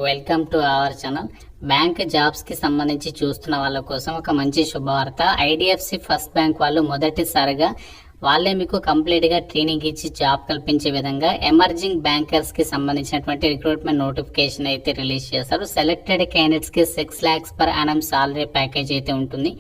Welcome to our channel. Bank jobs కి సంబంధించి చూస్తున్న వాళ్ళ కోసం ఒక మంచి శుభవార్త. ఐడిఎఫ్సి ఫస్ట్ బ్యాంక్ వాళ్ళు మొదటిసారిగా వాళ్ళే మీకు కంప్లీట్ గా ట్రైనింగ్ ఇచ్చి జాబ్ కల్పించే విధంగా ఎమర్జింగ్ బ్యాంకర్స్ కి సంబంధించినటువంటి రిక్రూట్మెంట్ నోటిఫికేషన్ అయితే రిలీజ్ చేశారు. సెలెక్టెడ్ క్యాండిడేట్స్ కి 6 lakhs per annum salary package అయితే ఉంటుంది.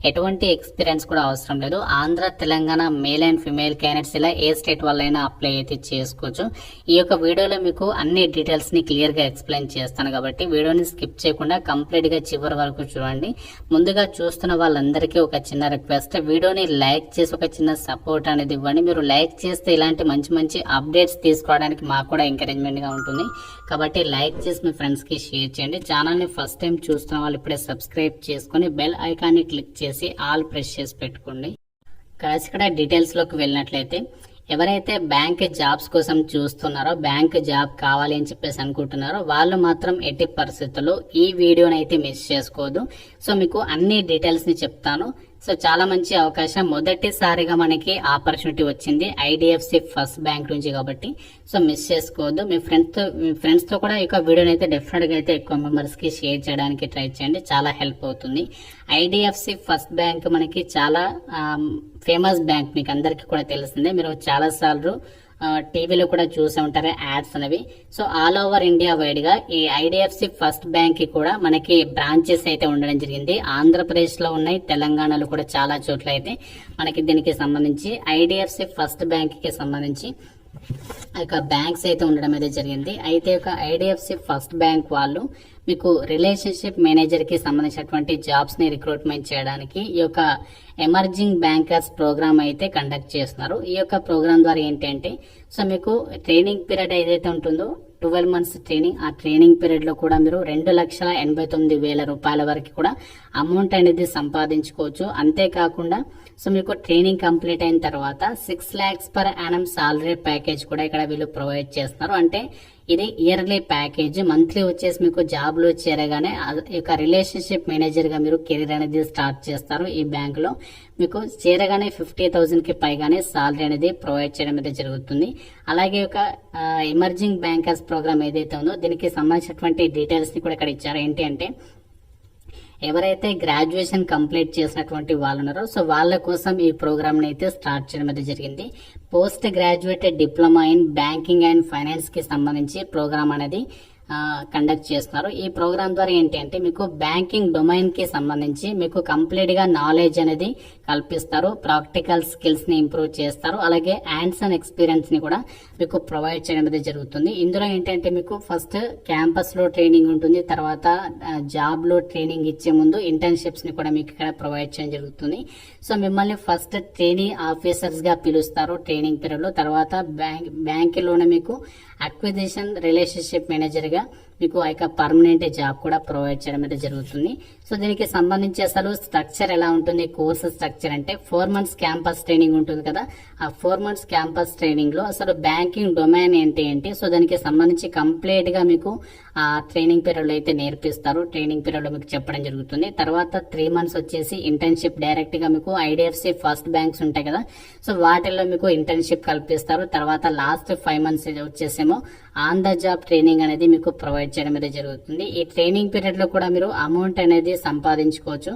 ఎటువంటి ఎక్స్పీరియన్స్ కూడా అవసరం లేదు. Andhra, Telangana male and female candidates ఇలా ఏ స్టేట్ వాళ్ళైనా అప్లై అయితే చేసుకోవచ్చు. ఈ యొక్క వీడియోలో మీకు అన్ని డీటెయిల్స్ ని క్లియర్ గా ఎక్స్ప్లెయిన్ చేస్తాను కాబట్టి వీడియోని స్కిప్ చేయకుండా కంప్లీట్ గా చివరి వరకు చూడండి. ముందుగా చూస్తున్న వాళ్ళందరికీ ఒక చిన్న రిక్వెస్ట్, వీడియోని లైక్ చేసి ఒక చిన్న సపోర్ట్ అనేది ఇవ్వండి. మీరు లైక్ చేస్తే ఇలాంటి మంచి మంచి అప్డేట్స్ తీసుకోవడానికి మాకు కూడా ఎంకరేజ్మెంట్ గా ఉంటుంది కాబట్టి లైక్ చేసి మీ ఫ్రెండ్స్ కి షేర్ చేయండి. ఛానల్ ని ఫస్ట్ టైం చూస్తున్న వాళ్ళు ఇప్పుడే సబ్స్క్రైబ్ చేసుకుని బెల్ ఐకాన్ ని క్లిక్ చేసి ఆల్ ప్రెస్ చేసి పెట్టుకోండి. ఇక్కడ డీటెయిల్స్ లోకి వెళ్ళినట్లయితే ఎవరైతే బ్యాంక్ జాబ్స్ కోసం చూస్తున్నారో, బ్యాంక్ జాబ్ కావాలి అని చెప్పేసి అనుకుంటున్నారో వాళ్ళు మాత్రం ఎట్టి పరిస్థితుల్లో ఈ వీడియోని అయితే మిస్ చేసుకోవద్దు. సో మీకు అన్ని డీటెయిల్స్ ని చెప్తాను. సో చాలా మంచి అవకాశం, మొదటిసారిగా మనకి ఆపర్చునిటీ వచ్చింది ఐడిఎఫ్సి ఫస్ట్ బ్యాంక్ నుంచి కాబట్టి సో మిస్ చేసుకోవద్దు. మీ ఫ్రెండ్స్ తో కూడా ఈ వీడియోని అయితే డెఫినెట్ గా అయితే ఎక్కువ మెంబర్స్ కి షేర్ చేయడానికి ట్రై చేయండి, చాలా హెల్ప్ అవుతుంది. ఐడిఎఫ్సి ఫస్ట్ బ్యాంక్ మనకి చాలా ఫేమస్ బ్యాంక్, మీకు అందరికీ కూడా తెలిసిందే. మీరు చాలా సార్లు టీవీలో కూడా చూసే ఉంటారు యాడ్స్ అనేవి. So all over India wide గా ఈ ఐడిఎఫ్సి ఫస్ట్ బ్యాంక్ కి కూడా మనకి బ్రాంచెస్ అయితే ఉండడం జరిగింది. ఆంధ్రప్రదేశ్ లో ఉన్నాయి, తెలంగాణలో కూడా చాలా చోట్ల అయితే మనకి దీనికి సంబంధించి ఐడిఎఫ్సి ఫస్ట్ బ్యాంక్ కి సంబంధించి బ్యాంక్స్ అయితే ఉండడం అయితే జరిగింది. అయితే ఐడిఎఫ్సి ఫస్ట్ బ్యాంక్ వాళ్ళు మీకు రిలేషన్షిప్ మేనేజర్ కి సంబంధించినటువంటి జాబ్స్ ని రిక్రూట్మెంట్ చేయడానికి ఈ యొక్క ఎమర్జింగ్ బ్యాంకర్స్ ప్రోగ్రామ్ అయితే కండక్ట్ చేస్తున్నారు. ఈ యొక్క ప్రోగ్రామ్ ద్వారా ఏంటంటే సో మీకు ట్రైనింగ్ పీరియడ్ ఏదైతే ఉంటుందో 12 months ట్రైనింగ్, ఆ ట్రైనింగ్ పీరియడ్ లో కూడా మీరు 2,89,000 రూపాయల వరకు కూడా అమౌంట్ అనేది సంపాదించుకోవచ్చు. అంతేకాకుండా సో మీకు ట్రైనింగ్ కంప్లీట్ అయిన తర్వాత 6 lakhs per annum salary package కూడా ఇక్కడ వీళ్ళు ప్రొవైడ్ చేస్తున్నారు. అంటే ఇది ఇయర్లీ ప్యాకేజ్. మంత్లీ వచ్చేసి మీకు జాబ్ లో చేరగానే ఈ రిలేషన్షిప్ మేనేజర్ గా మీరు కెరీర్ అనేది స్టార్ట్ చేస్తారు. ఈ బ్యాంక్ లో మీకు చేరగానే 50,000 కి పైగానే సాలరీ అనేది ప్రొవైడ్ చేయడం అయితే జరుగుతుంది. అలాగే ఎమర్జింగ్ బ్యాంకర్స్ ప్రోగ్రామ్ ఏదైతే ఉందో దీనికి సంబంధించినటువంటి డీటెయిల్స్ ని కూడా ఇక్కడ ఇచ్చారు. ఏంటి అంటే ఎవరైతే గ్రాడ్యుయేషన్ కంప్లీట్ చేసినటువంటి వాళ్ళు ఉన్నారో సో వాళ్ళ కోసం ఈ ప్రోగ్రామ్ ని అయితే స్టార్ట్ చేయడం అయితే జరిగింది. Post graduate diploma in banking and finance కి సంబంధించి ప్రోగ్రామ్ అనేది కండక్ట్ చేస్తున్నారు. ఈ ప్రోగ్రామ్ ద్వారా ఏంటి అంటే మీకు బ్యాంకింగ్ డొమైన్ కి సంబంధించి మీకు కంప్లీట్ గా నాలెడ్జ్ అనేది కల్పిస్తారు, ప్రాక్టికల్ స్కిల్స్ ని ఇంప్రూవ్ చేస్తారు, అలాగే హ్యాండ్స్ ఆన్ ఎక్స్పీరియన్స్ ని కూడా మీకు ప్రొవైడ్ చేయడం అనేది జరుగుతుంది. ఇందులో ఏంటంటే మీకు ఫస్ట్ క్యాంపస్ లో ట్రైనింగ్ ఉంటుంది, తర్వాత జాబ్ లో ట్రైనింగ్ ఇచ్చే ముందు ఇంటర్న్షిప్స్ ని కూడా మీకు ఇక్కడ ప్రొవైడ్ చేయడం జరుగుతుంది. సో మిమ్మల్ని ఫస్ట్ ట్రైనింగ్ ఆఫీసర్స్ గా పిలుస్తారు ట్రైనింగ్ పీరియడ్ లో. తర్వాత బ్యాంక్ లోనే మీకు అక్విజిషన్ రిలేషన్షిప్ మేనేజర్ గా మీకు పర్మనెంట్ జాబ్ కూడా ప్రొవైడ్ చేయడం అయితే జరుగుతుంది. సో దీనికి సంబంధించి అసలు స్ట్రక్చర్ ఎలా ఉంటుంది, కోర్స్ స్ట్రక్చర్ అంటే 4 months క్యాంపస్ ట్రైనింగ్ ఉంటుంది కదా, ఆ 4 months క్యాంపస్ ట్రైనింగ్ లో అసలు బ్యాంకింగ్ డొమైన్ ఏంటి సో దానికి సంబంధించి కంప్లీట్ గా మీకు ఆ ట్రైనింగ్ పీరియడ్ లో అయితే నేర్పిస్తారు. ట్రైనింగ్ పీరియడ్ లో మీకు చెప్పడం జరుగుతుంది. తర్వాత 3 months వచ్చేసి ఇంటర్న్షిప్ డైరెక్ట్ గా మీకు ఐడిఎఫ్సి ఫస్ట్ బ్యాంక్స్ ఉంటాయి కదా సో వాటిల్లో మీకు ఇంటర్న్షిప్ కల్పిస్తారు. తర్వాత లాస్ట్ 5 months వచ్చేసేమో ఆన్ ద జాబ్ ట్రైనింగ్ అనేది మీకు ప్రొవైడ్ చేయడం అనేది జరుగుతుంది. ఈ ట్రైనింగ్ పీరియడ్ లో కూడా మీరు అమౌంట్ అనేది సంపాదించుకోవచ్చు.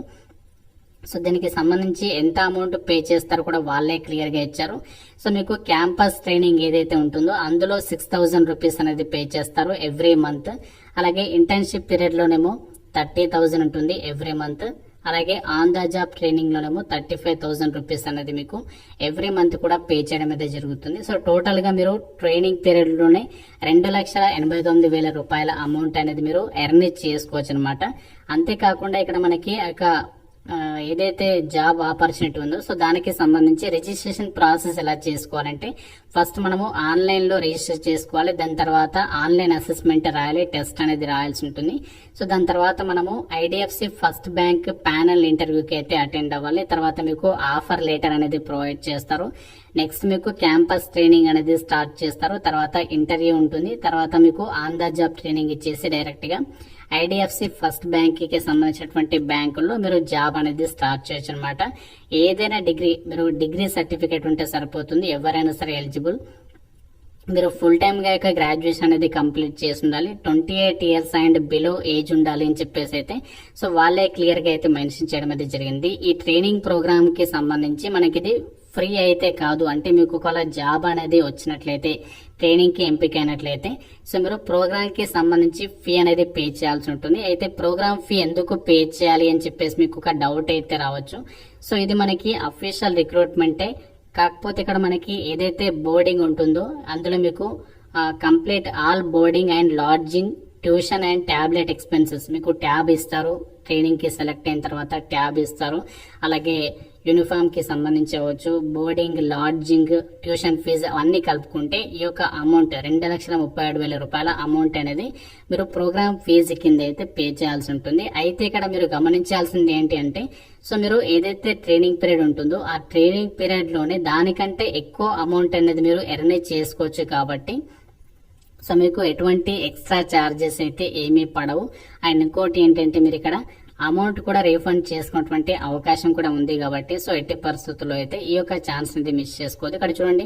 సో దీనికి సంబంధించి ఎంత అమౌంట్ పే చేస్తారో కూడా వాళ్ళే క్లియర్ గా ఇచ్చారు. సో మీకు క్యాంపస్ ట్రైనింగ్ ఏదైతే ఉంటుందో అందులో 6,000 రూపీస్ అనేది పే చేస్తారు ఎవ్రీ మంత్. అలాగే ఇంటర్న్షిప్ పీరియడ్ లోనేమో 30,000 ఉంటుంది ఎవ్రీ మంత్. అలాగే ఆన్ ద జాబ్ ట్రైనింగ్ లోనేమో 35,000 రూపీస్ అనేది మీకు ఎవ్రీ మంత్ కూడా పే చేయడం అయితే జరుగుతుంది. సో టోటల్ గా మీరు ట్రైనింగ్ పీరియడ్ లోనే 2,89,000 రూపాయల అమౌంట్ అనేది మీరు ఎర్న్ చేసుకోవచ్చు అనమాట. అంతేకాకుండా ఇక్కడ మనకి ఏదైతే జాబ్ ఆపర్చునిటీ ఉందో సో దానికి సంబంధించి రిజిస్ట్రేషన్ ప్రాసెస్ ఎలా చేసుకోవాలంటే ఫస్ట్ మనము ఆన్లైన్ లో రిజిస్టర్ చేసుకోవాలి. దాని తర్వాత ఆన్లైన్ అసెస్మెంట్ రాయాలి, టెస్ట్ అనేది రాయాల్సి ఉంటుంది. సో దాని తర్వాత మనము ఐడిఎఫ్సి ఫస్ట్ బ్యాంక్ ప్యానల్ ఇంటర్వ్యూకి అయితే అటెండ్ అవ్వాలి. తర్వాత మీకు ఆఫర్ లెటర్ అనేది ప్రొవైడ్ చేస్తారు. నెక్స్ట్ మీకు క్యాంపస్ ట్రైనింగ్ అనేది స్టార్ట్ చేస్తారు. తర్వాత ఇంటర్వ్యూ ఉంటుంది. తర్వాత మీకు ఆన్ ద జాబ్ ట్రైనింగ్ ఇచ్చేసి డైరెక్ట్ గా ఐడిఎఫ్సి ఫస్ట్ బ్యాంక్ కి సంబంధించినటువంటి బ్యాంకుల్లో మీరు జాబ్ అనేది స్టార్ట్ చేయొచ్చు అనమాట. ఏదైనా డిగ్రీ, మీరు డిగ్రీ సర్టిఫికేట్ ఉంటే సరిపోతుంది, ఎవరైనా సరే ఎలిజిబుల్. మీరు ఫుల్ టైమ్ గా యొక్క గ్రాడ్యుయేషన్ అనేది కంప్లీట్ చేసి ఉండాలి, 28 ఇయర్స్ అండ్ బిలో ఏజ్ ఉండాలి అని చెప్పేసి అయితే సో వాళ్ళే క్లియర్ గా అయితే మెన్షన్ చేయడం అయితే జరిగింది. ఈ ట్రైనింగ్ ప్రోగ్రామ్ కి సంబంధించి మనకి ఇది ఫ్రీ అయితే కాదు, అంటే మీకు ఒకవేళ జాబ్ అనేది వచ్చినట్లయితే ట్రైనింగ్ కి ఎంపిక అయినట్లయితే సో మీరు ప్రోగ్రామ్ కి సంబంధించి ఫీ అనేది పే చేయాల్సి ఉంటుంది. అయితే ప్రోగ్రామ్ ఫీ ఎందుకు పే చేయాలి అని చెప్పేసి మీకు ఒక డౌట్ అయితే రావచ్చు. సో ఇది మనకి అఫీషియల్ రిక్రూట్మెంటే, కాకపోతే ఇక్కడ మనకి ఏదైతే బోర్డింగ్ ఉంటుందో అందులో మీకు complete all boarding and lodging, tuition and tablet expenses మీకు ట్యాబ్ ఇస్తారు, ట్రైనింగ్ కి సెలెక్ట్ అయిన తర్వాత ట్యాబ్ ఇస్తారు. అలాగే యూనిఫామ్ కి సంబంధించి అవ్వచ్చు, బోర్డింగ్, లాడ్జింగ్, ట్యూషన్ ఫీజు అవన్నీ కలుపుకుంటే ఈ యొక్క అమౌంట్ 2,37,000 రూపాయల అమౌంట్ అనేది మీరు ప్రోగ్రామ్ ఫీజు కింద అయితే పే చేయాల్సి ఉంటుంది. అయితే ఇక్కడ మీరు గమనించాల్సింది ఏంటి అంటే సో మీరు ఏదైతే ట్రైనింగ్ పీరియడ్ ఉంటుందో ఆ ట్రైనింగ్ పీరియడ్ లోనే దానికంటే ఎక్కువ అమౌంట్ అనేది మీరు ఎర్న్ చేసుకోవచ్చు. కాబట్టి సో మీకు ఎటువంటి ఎక్స్ట్రా చార్జెస్ అయితే ఏమీ పడవు. అండ్ ఇంకోటి ఏంటంటే మీరు ఇక్కడ అమౌంట్ కూడా రీఫండ్ చేసుకున్నటువంటి అవకాశం కూడా ఉంది. కాబట్టి సో ఎట్టి పరిస్థితుల్లో అయితే ఈ యొక్క ఛాన్స్ అనేది మిస్ చేసుకోవద్దు. ఇక్కడ చూడండి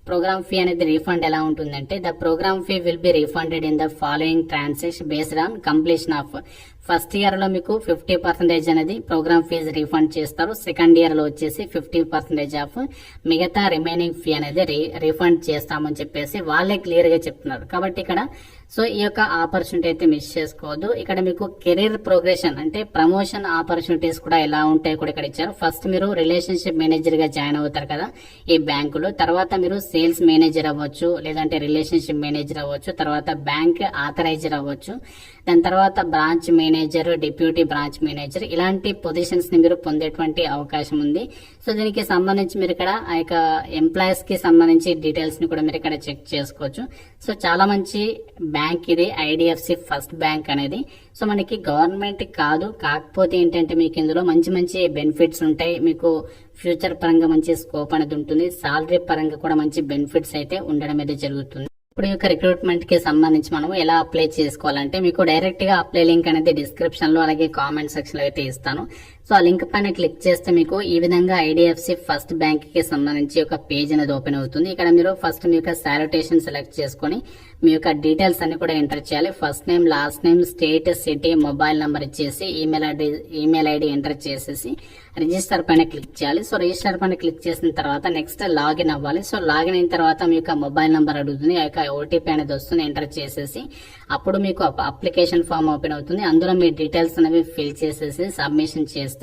ప్రోగ్రామ్ ఫీ అనేది రీఫండ్ ఎలా ఉంటుందంటే the program fee will be refunded in the following transaction based on completion of first year లో మీకు 50% అనేది ప్రోగ్రామ్ ఫీజు రీఫండ్ చేస్తారు. సెకండ్ ఇయర్ లో వచ్చేసి 50% ఆఫ్ మిగతా రిమైనింగ్ ఫీ అనేది రీఫండ్ చేస్తామని చెప్పేసి వాళ్ళే క్లియర్ గా చెప్తున్నారు. కాబట్టి ఇక్కడ సో ఈ యొక్క ఆపర్చునిటీ అయితే మిస్ చేసుకోవద్దు. ఇక్కడ మీకు కెరీర్ ప్రోగ్రెషన్ అంటే ప్రమోషన్ ఆపర్చునిటీస్ కూడా ఎలా ఉంటాయి కూడా ఇక్కడ ఇచ్చారు. ఫస్ట్ మీరు రిలేషన్షిప్ మేనేజర్ గా జాయిన్ అవుతారు కదా ఈ బ్యాంకులో, తర్వాత మీరు సేల్స్ మేనేజర్ అవ్వచ్చు, లేదంటే రిలేషన్షిప్ మేనేజర్ అవ్వచ్చు, తర్వాత బ్యాంక్ ఆథరైజర్ అవ్వచ్చు, దాని తర్వాత branch manager, deputy branch manager, ఇలాంటి పొజిషన్స్ ని మీరు పొందేటువంటి అవకాశం ఉంది. సో దీనికి సంబంధించి మీరు ఇక్కడ ఆ యొక్క ఎంప్లాయీస్ కి సంబంధించి డీటెయిల్స్ ని కూడా మీరు ఇక్కడ చెక్ చేసుకోవచ్చు. సో చాలా మంచి బ్యాంక్ ఇది ఐడిఎఫ్సి ఫస్ట్ బ్యాంక్ అనేది. సో మనకి గవర్నమెంట్ కాదు, కాకపోతే ఏంటంటే మీకు ఇందులో మంచి మంచి బెనిఫిట్స్ ఉంటాయి, మీకు ఫ్యూచర్ పరంగా మంచి స్కోప్ అనేది ఉంటుంది, సాలరీ పరంగా కూడా మంచి బెనిఫిట్స్ అయితే ఉండడం అయితే జరుగుతుంది. ఇప్పుడు ఈ యొక్క రిక్రూట్మెంట్ కి సంబంధించి మనం ఎలా అప్లై చేసుకోవాలంటే మీకు డైరెక్ట్ గా అప్లై లింక్ అనేది డిస్క్రిప్షన్ లో అలాగే కామెంట్ సెక్షన్ లో అయితే ఇస్తాను. సో ఆ లింక్ పైన క్లిక్ చేస్తే మీకు ఈ విధంగా ఐడిఎఫ్సి ఫస్ట్ బ్యాంక్ కి సంబంధించి ఒక పేజ్ అనేది ఓపెన్ అవుతుంది. ఇక్కడ మీరు ఫస్ట్ మీ యొక్క సాలటేషన్ సెలెక్ట్ చేసుకొని మీ యొక్క డీటెయిల్స్ అన్ని కూడా ఎంటర్ చేయాలి. First name, last name, state, city, mobile number ఇచ్చేసి ఈమెయిల్ ఐడి ఎంటర్ చేసేసి రిజిస్టర్ పైన క్లిక్ చేయాలి. సో రిజిస్టర్ పైన క్లిక్ చేసిన తర్వాత నెక్స్ట్ లాగిన్ అవ్వాలి. సో లాగిన్ అయిన తర్వాత మీ యొక్క మొబైల్ నంబర్ అడుగుతుంది, ఆ యొక్క ఓటీపీ అనేది వస్తుంది, ఎంటర్ చేసేసి అప్పుడు మీకు అప్లికేషన్ ఫామ్ ఓపెన్ అవుతుంది. అందులో మీ డీటెయిల్స్ అనేవి ఫిల్ చేసేసి సబ్మిషన్ చేస్తే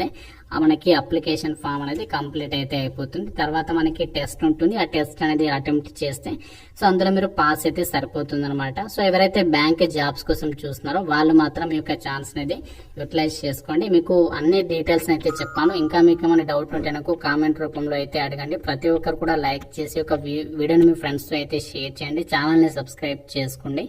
మనకి అప్లికేషన్ ఫామ్ అనేది కంప్లీట్ అయితే అయిపోతుంది. తర్వాత మనకి టెస్ట్ ఉంటుంది, ఆ టెస్ట్ అనేది అటెంప్ట్ చేస్తే సో అందులో మీరు పాస్ అయితే సరిపోతుంది అనమాట. సో ఎవరైతే బ్యాంక్ జాబ్స్ కోసం చూస్తున్నారో వాళ్ళు మాత్రం ఈ యొక్క ఛాన్స్ అనేది యూటిలైజ్ చేసుకోండి. మీకు అన్ని డీటెయిల్స్ అయితే చెప్పాను. ఇంకా మీకు ఏమైనా డౌట్ ఉంటే నాకు కామెంట్ రూపంలో అయితే అడగండి. ప్రతి ఒక్కరు కూడా లైక్ చేసి ఒక వీడియోని మీ ఫ్రెండ్స్ తో అయితే షేర్ చేయండి. ఛానల్ ని సబ్స్క్రైబ్ చేసుకోండి.